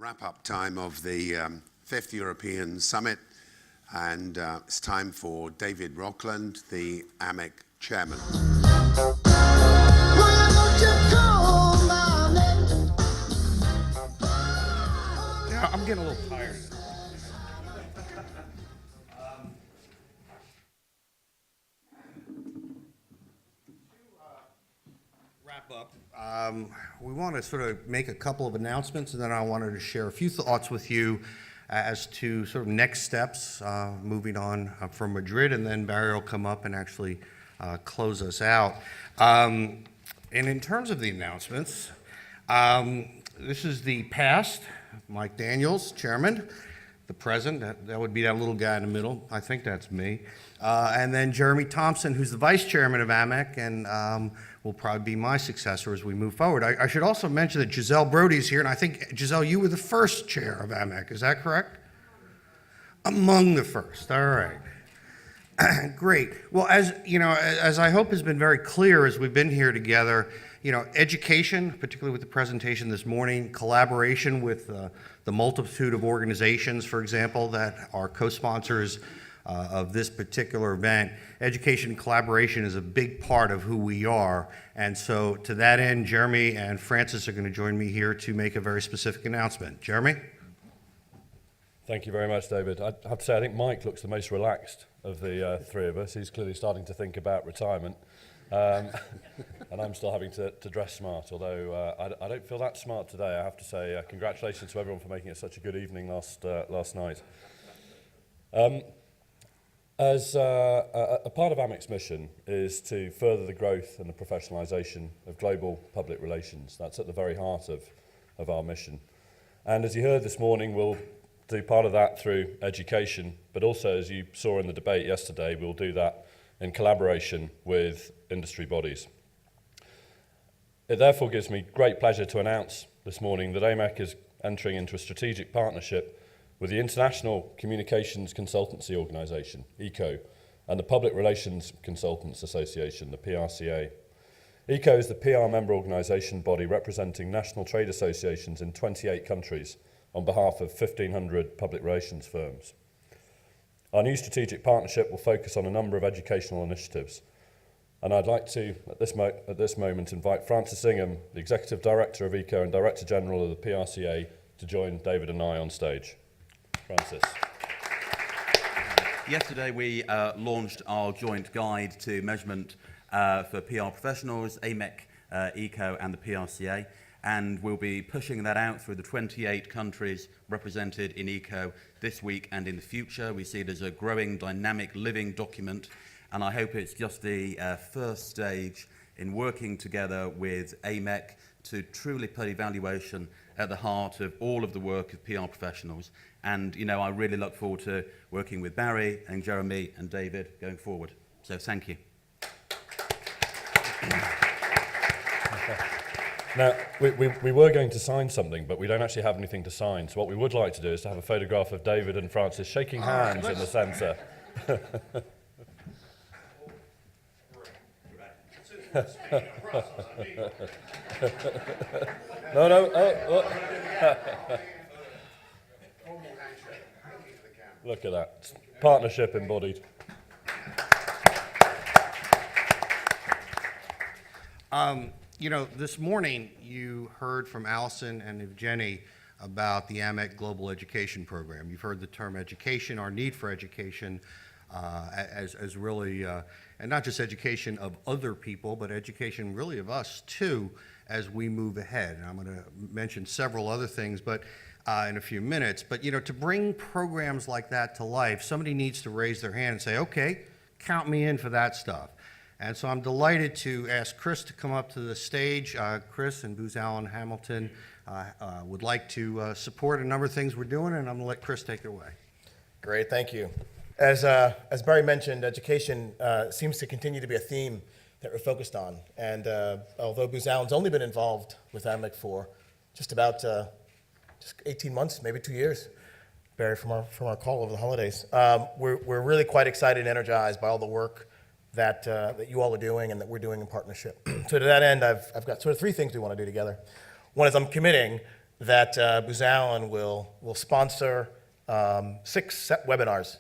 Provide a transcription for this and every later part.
wrap-up time of the fifth European Summit, and it's time for David Rockland, the AMEC chairman. Yeah, I'm getting a little tired. Wrap up. We want to sort of make a couple of announcements, and then I wanted to share a few thoughts with you as to sort of next steps moving on from Madrid, and then Barry will come up and actually close us out. And in terms of the announcements, this is the past. Mike Daniels, chairman. The present, that would be that little guy in the middle. I think that's me. And then Jeremy Thompson, who's the vice chairman of AMEC, and will probably be my successor as we move forward. I should also mention that Giselle Brody's here, and I think, Giselle, you were the first chair of AMEC. Is that correct? Among the first. All right. Great. Well, as you know, as I hope has been very clear as we've been here together, you know, education, particularly with the presentation this morning, collaboration with the multitude of organizations, for example, that are co-sponsors of this particular event. Education and collaboration is a big part of who we are. And so to that end, Jeremy and Francis are going to join me here to make a very specific announcement. Jeremy? Thank you very much, David. I have to say, I think Mike looks the most relaxed of the three of us. He's clearly starting to think about retirement. And I'm still having to dress smart, although I don't feel that smart today. I have to say congratulations to everyone for making it such a good evening last night. As a part of AMEC's mission is to further the growth and the professionalisation of global public relations. That's at the very heart of our mission. And as you heard this morning, we'll do part of that through education, but also, as you saw in the debate yesterday, we'll do that in collaboration with industry bodies. It therefore gives me great pleasure to announce this morning that AMEC is entering into a strategic partnership with the International Communications Consultancy Organisation, ECO, and the Public Relations Consultants Association, the PRCA. ECO is the PR member organisation body representing national trade associations in 28 countries on behalf of 1,500 public relations firms. Our new strategic partnership will focus on a number of educational initiatives, and I'd like to, at this moment, invite Francis Ingham, the Executive Director of ECO and Director General of the PRCA, to join David and I on stage. Francis. Yesterday we launched our joint guide to measurement for PR professionals, AMEC, ECO and the PRCA, and we'll be pushing that out through the 28 countries represented in ECO this week and in the future. We see it as a growing, dynamic, living document, and I hope it's just the first stage in working together with AMEC to truly put evaluation at the heart of all of the work of PR professionals. And, you know, I really look forward to working with Barry and Jeremy and David going forward. So thank you. Now, we were going to sign something, but we don't actually have anything to sign. So what we would like to do is to have a photograph of David and Francis shaking hands in the centre. No. Look at that. Partnership embodied. You know, this morning you heard from Allison and Evgeny about the AMEC Global Education Program. You've heard the term education, our need for education, as really, and not just education of other people, but education really of us too, as we move ahead. And I'm going to mention several other things, but in a few minutes. But you know, to bring programs like that to life, somebody needs to raise their hand and say, "Okay, count me in for that stuff." And so I'm delighted to ask Chris to come up to the stage. Chris and Booz Allen Hamilton would like to support a number of things we're doing, and I'm going to let Chris take it away. Great, thank you. As Barry mentioned, education seems to continue to be a theme that we're focused on. And although Booz Allen's only been involved with AMEC for just about just 18 months, maybe 2 years, Barry, from our call over the holidays, we're really quite excited and energized by all the work that you all are doing and that we're doing in partnership. So to that end, I've got sort of three things we want to do together. One is I'm committing that Booz Allen will sponsor 6 webinars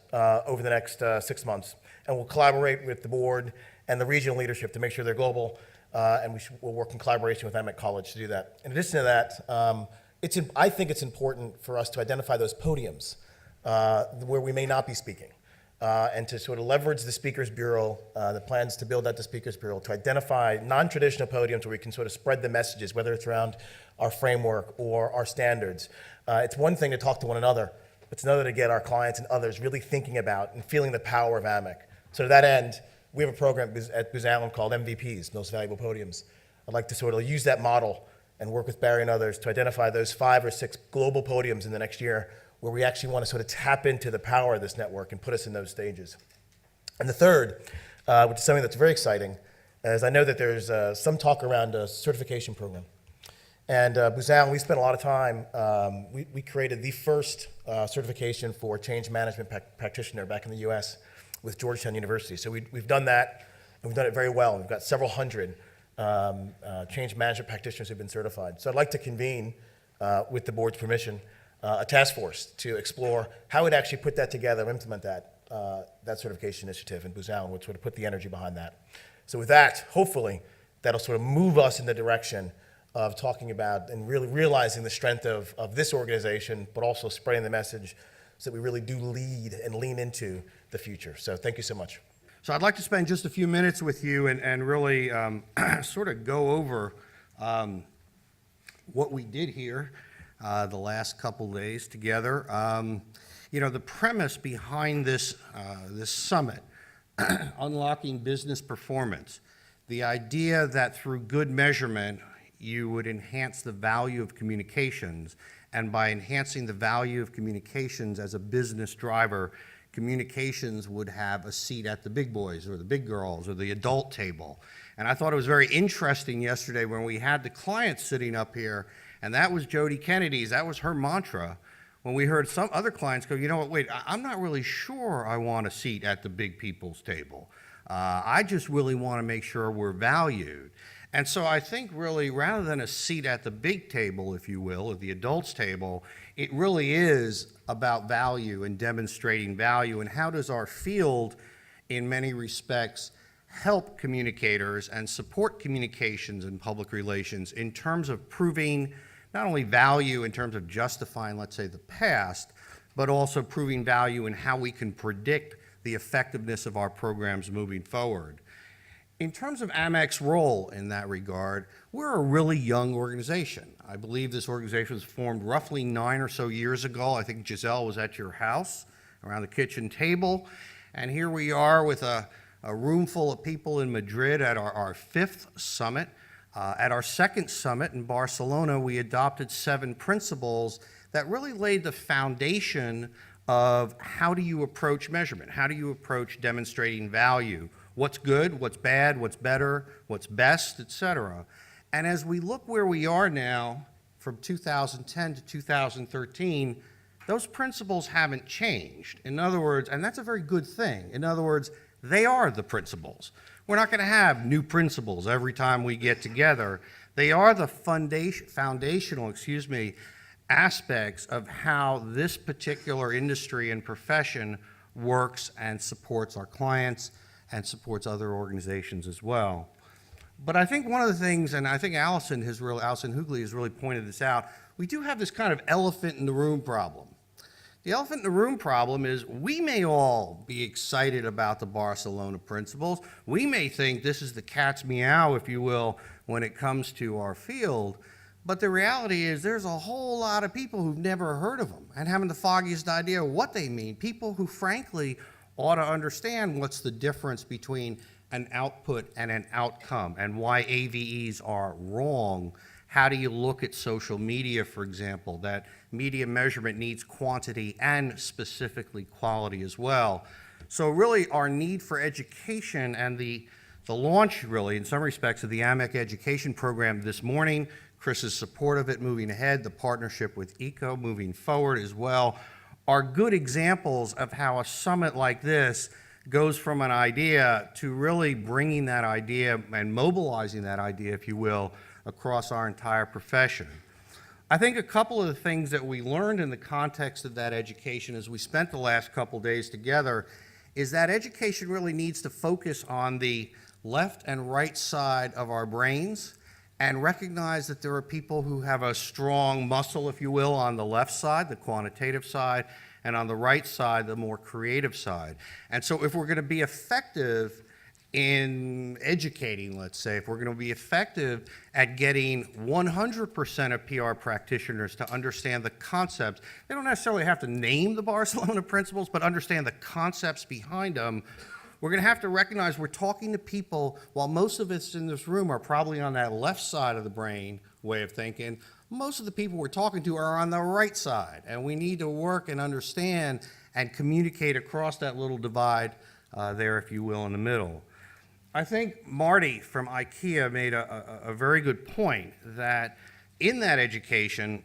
over the next 6 months, and we'll collaborate with the board and the regional leadership to make sure they're global, and we'll work in collaboration with Emmett College to do that. In addition to that, I think it's important for us to identify those podiums where we may not be speaking, and to sort of leverage the Speakers Bureau, the plans to build out the Speakers Bureau, to identify non-traditional podiums where we can sort of spread the messages, whether it's around our framework or our standards. It's one thing to talk to one another, but it's another to get our clients and others really thinking about and feeling the power of AMEC. So to that end, we have a program at Booz Allen called MVPs, Most Valuable Podiums. I'd like to sort of use that model and work with Barry and others to identify those 5 or 6 global podiums in the next year where we actually want to sort of tap into the power of this network and put us in those stages. And the third, which is something that's very exciting, is I know that there's some talk around a certification program. And Booz Allen, we spent a lot of time, we created the first certification for change management practitioner back in the US with Georgetown University. So we've done that, and we've done it very well. We've got several hundred change management practitioners who've been certified. So I'd like to convene, with the board's permission, a task force to explore how we'd actually put that together and implement that certification initiative, and Booz Allen would sort of put the energy behind that. So with that, hopefully, that'll sort of move us in the direction of talking about and really realizing the strength of this organization, but also spreading the message so that we really do lead and lean into the future. So thank you so much. So I'd like to spend just a few minutes with you and really sort of go over what we did here the last couple days together. You know, the premise behind this summit, unlocking business performance, the idea that through good measurement, you would enhance the value of communications, and by enhancing the value of communications as a business driver, communications would have a seat at the big boys or the big girls or the adult table. And I thought it was very interesting yesterday when we had the clients sitting up here, and that was Jody Kennedy's, that was her mantra, when we heard some other clients go, you know what, wait, I'm not really sure I want a seat at the big people's table. I just really want to make sure we're valued. And so I think really, rather than a seat at the big table, if you will, or the adults table, it really is about value and demonstrating value, and how does our field, in many respects, help communicators and support communications and public relations in terms of proving not only value in terms of justifying, let's say, the past, but also proving value in how we can predict the effectiveness of our programs moving forward. In terms of AMEC's role in that regard, we're a really young organization. I believe this organization was formed roughly 9 or so years ago. I think Giselle was at your house around the kitchen table. And here we are with a room full of people in Madrid at our 5th summit. At our 2nd summit in Barcelona, we adopted 7 principles that really laid the foundation of how do you approach measurement? How do you approach demonstrating value? What's good, what's bad, what's better, what's best, et cetera. And as we look where we are now, from 2010 to 2013, those principles haven't changed. In other words, and that's a very good thing. In other words, they are the principles. We're not going to have new principles every time we get together. They are the foundational aspects of how this particular industry and profession works and supports our clients and supports other organizations as well. But I think one of the things, and I think Allison Hoogley has really pointed this out, we do have this kind of elephant in the room problem. The elephant in the room problem is we may all be excited about the Barcelona principles. We may think this is the cat's meow, if you will, when it comes to our field. But the reality is there's a whole lot of people who've never heard of them and haven't the foggiest idea what they mean. People who, frankly, ought to understand what's the difference between an output and an outcome and why AVEs are wrong. How do you look at social media, for example, that media measurement needs quantity and specifically quality as well. So really our need for education and the launch, really, in some respects, of the AMEC education program this morning, Chris's support of it moving ahead, the partnership with ECO moving forward as well, are good examples of how a summit like this goes from an idea to really bringing that idea and mobilizing that idea, if you will, across our entire profession. I think a couple of the things that we learned in the context of that education as we spent the last couple days together is that education really needs to focus on the left and right side of our brains and recognize that there are people who have a strong muscle, if you will, on the left side, the quantitative side, and on the right side, the more creative side. And so if we're going to be effective in educating, let's say, if we're going to be effective at getting 100% of PR practitioners to understand the concepts, they don't necessarily have to name the Barcelona principles, but understand the concepts behind them. We're going to have to recognize we're talking to people, while most of us in this room are probably on that left side of the brain way of thinking, most of the people we're talking to are on the right side, and we need to work and understand and communicate across that little divide there, if you will, in the middle. I think Marty from IKEA made a very good point that in that education,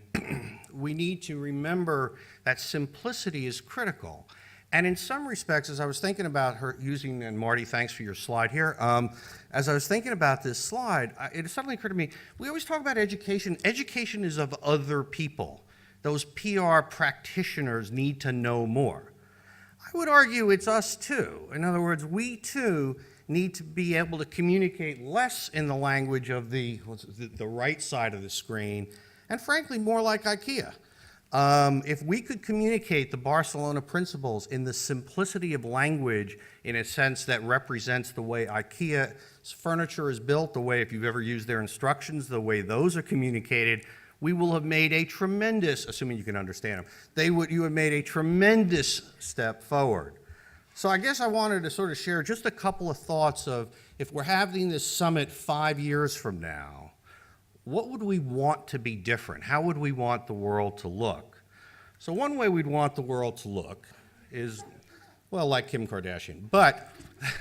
we need to remember that simplicity is critical. And in some respects, as I was thinking about her using, and Marty, thanks for your slide here. As I was thinking about this slide, it suddenly occurred to me, we always talk about education. Education is of other people. Those PR practitioners need to know more. I would argue it's us too. In other words, we too need to be able to communicate less in the language of the right side of the screen, and frankly, more like IKEA. If we could communicate the Barcelona principles in the simplicity of language in a sense that represents the way IKEA's furniture is built, the way, if you've ever used their instructions, the way those are communicated, we will have made a tremendous, assuming you can understand them, you have made a tremendous step forward. So I guess I wanted to sort of share just a couple of thoughts of, if we're having this summit 5 years from now, what would we want to be different? How would we want the world to look? So one way we'd want the world to look is, well, like Kim Kardashian, but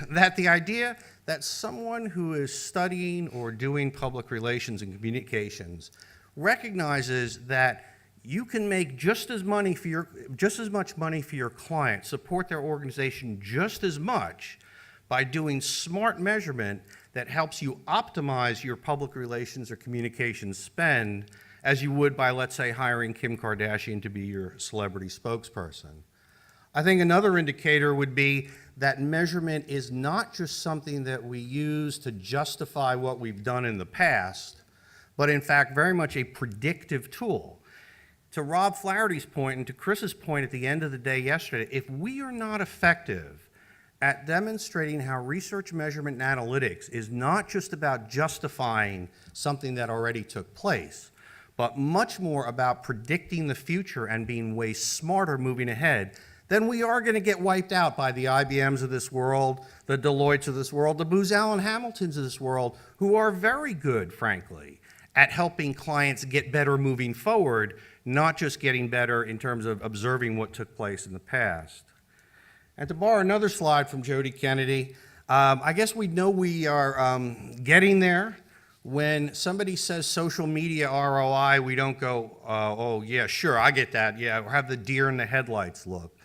that the idea that someone who is studying or doing public relations and communications recognizes that you can make just as much money for your client, support their organization just as much by doing smart measurement that helps you optimize your public relations or communications spend as you would by, let's say, hiring Kim Kardashian to be your celebrity spokesperson. I think another indicator would be that measurement is not just something that we use to justify what we've done in the past, but in fact very much a predictive tool. To Rob Flaherty's point and to Chris's point at the end of the day yesterday, if we are not effective at demonstrating how research, measurement, and analytics is not just about justifying something that already took place, but much more about predicting the future and being way smarter moving ahead, then we are going to get wiped out by the IBMs of this world, the Deloittes of this world, the Booz Allen Hamiltons of this world, who are very good, frankly, at helping clients get better moving forward, not just getting better in terms of observing what took place in the past. And to borrow another slide from Jody Kennedy, I guess we know we are getting there. When somebody says social media ROI, we don't go, oh yeah, sure, I get that, yeah, or have the deer in the headlights look.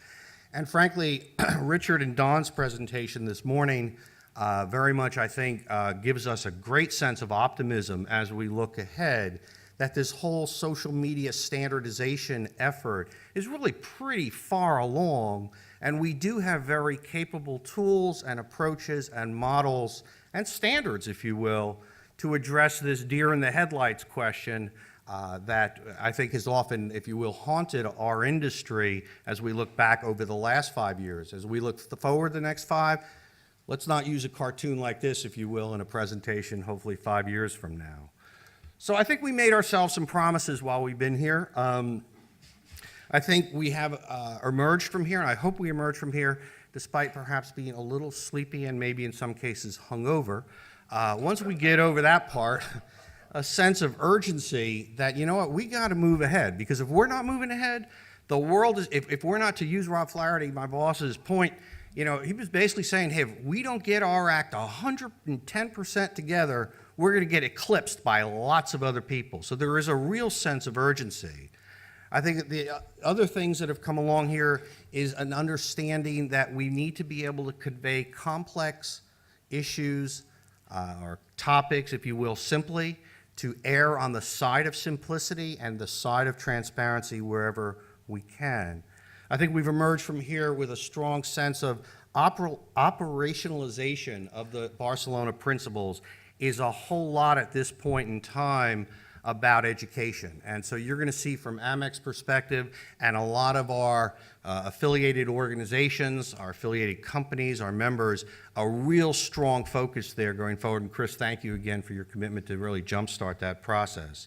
And frankly, Richard and Don's presentation this morning very much, I think, gives us a great sense of optimism as we look ahead, that this whole social media standardization effort is really pretty far along, and we do have very capable tools and approaches and models and standards, if you will, to address this deer in the headlights question that I think has often, if you will, haunted our industry as we look back over the last 5 years. As we look forward the next 5, let's not use a cartoon like this, if you will, in a presentation hopefully 5 years from now. So I think we made ourselves some promises while we've been here. I think we have emerged from here, and I hope we emerge from here, despite perhaps being a little sleepy and maybe in some cases hungover. Once we get over that part, a sense of urgency that, you know what, we got to move ahead, because if we're not moving ahead, the world is, if we're not, to use Rob Flaherty, my boss's point, you know, he was basically saying, hey, if we don't get our act 110% together, we're going to get eclipsed by lots of other people. So there is a real sense of urgency. I think that the other things that have come along here is an understanding that we need to be able to convey complex issues or topics, if you will, simply, to err on the side of simplicity and the side of transparency wherever we can. I think we've emerged from here with a strong sense of operationalization of the Barcelona principles is a whole lot at this point in time about education. And so you're going to see from Amec's perspective and a lot of our affiliated organizations, our affiliated companies, our members, a real strong focus there going forward. And Chris, thank you again for your commitment to really jumpstart that process.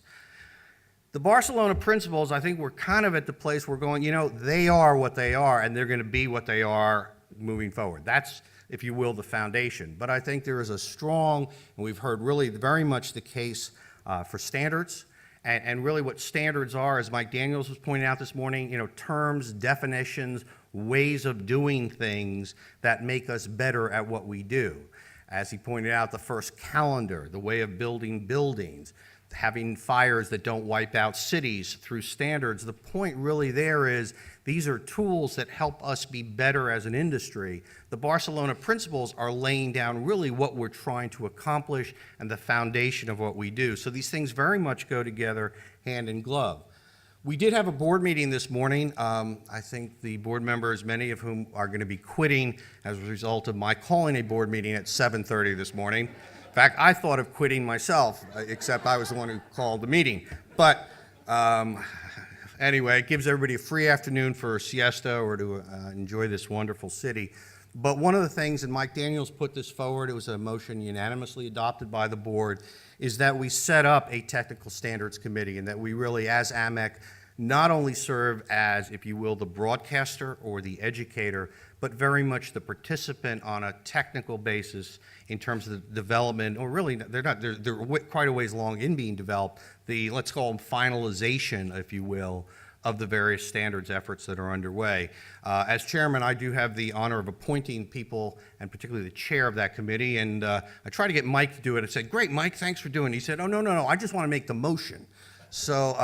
The Barcelona principles, I think we're kind of at the place we're going, you know, they are what they are and they're going to be what they are moving forward. That's, if you will, the foundation. But I think there is a strong, and we've heard really very much the case for standards, and really what standards are, as Mike Daniels was pointing out this morning, you know, terms, definitions, ways of doing things that make us better at what we do. As he pointed out, the first calendar, the way of building buildings, having fires that don't wipe out cities through standards. The point really there is these are tools that help us be better as an industry. The Barcelona principles are laying down really what we're trying to accomplish and the foundation of what we do. So these things very much go together hand in glove. We did have a board meeting this morning. I think the board members, many of whom are going to be quitting as a result of my calling a board meeting at 7:30 this morning. In fact, I thought of quitting myself, except I was the one who called the meeting. But anyway, it gives everybody a free afternoon for a siesta or to enjoy this wonderful city. But one of the things, and Mike Daniels put this forward, it was a motion unanimously adopted by the board, is that we set up a technical standards committee and that we really, as AMEC, not only serve as, if you will, the broadcaster or the educator, but very much the participant on a technical basis in terms of the development, or really, they're quite a ways along in being developed, the, let's call them finalization, if you will, of the various standards efforts that are underway. As chairman, I do have the honor of appointing people, and particularly the chair of that committee, and I tried to get Mike to do it. I said, great, Mike, thanks for doing it. He said, oh, no, I just want to make the motion. So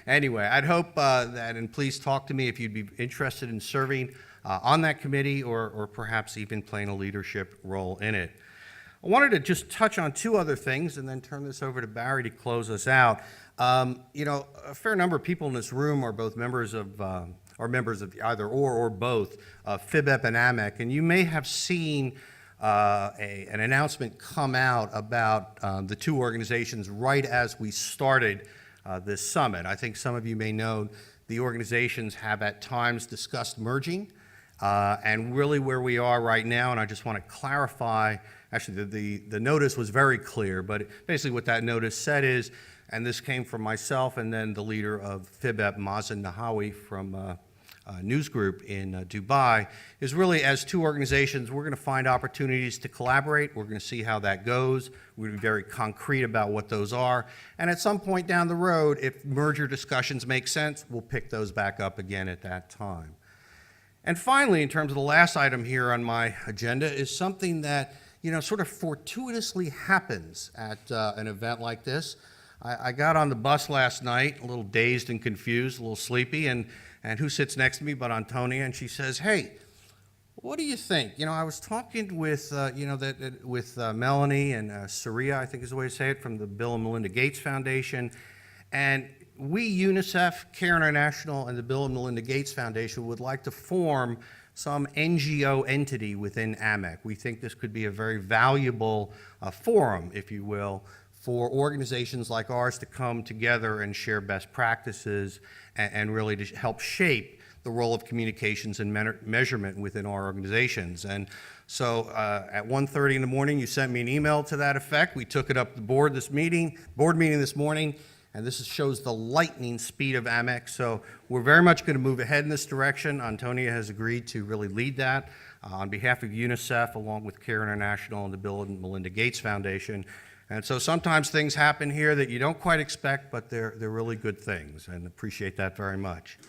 anyway, I'd hope that, and please talk to me if you'd be interested in serving on that committee or perhaps even playing a leadership role in it. I wanted to just touch on two other things and then turn this over to Barry to close us out. You know, a fair number of people in this room are both members of, either or both, FIBEP and AMEC, and you may have seen an announcement come out about the two organizations right as we started this summit. I think some of you may know the organizations have at times discussed merging, and really where we are right now, and I just want to clarify, actually the notice was very clear, but basically what that notice said is, and this came from myself and then the leader of FIBEP, Mazen Nahawi from News Group in Dubai, is really as two organizations, we're going to find opportunities to collaborate. We're going to see how that goes. We're going to be very concrete about what those are. And at some point down the road, if merger discussions make sense, we'll pick those back up again at that time. And finally, in terms of the last item here on my agenda, is something that, you know, sort of fortuitously happens at an event like this. I got on the bus last night, a little dazed and confused, a little sleepy, and who sits next to me but Antonia, and she says, hey, what do you think? You know, I was talking with, with Melanie and Saria, I think is the way to say it, from the Bill and Melinda Gates Foundation, and we, UNICEF, CARE International, and the Bill and Melinda Gates Foundation would like to form some NGO entity within AMEC. We think this could be a very valuable forum, if you will, for organizations like ours to come together and share best practices and really to help shape the role of communications and measurement within our organizations. And so at 1:30 in the morning, you sent me an email to that effect. We took it up to the board meeting this morning, and this shows the lightning speed of AMEC. So we're very much going to move ahead in this direction. Antonia has agreed to really lead that on behalf of UNICEF, along with CARE International and the Bill and Melinda Gates Foundation. And so sometimes things happen here that you don't quite expect, but they're really good things, and appreciate that very much.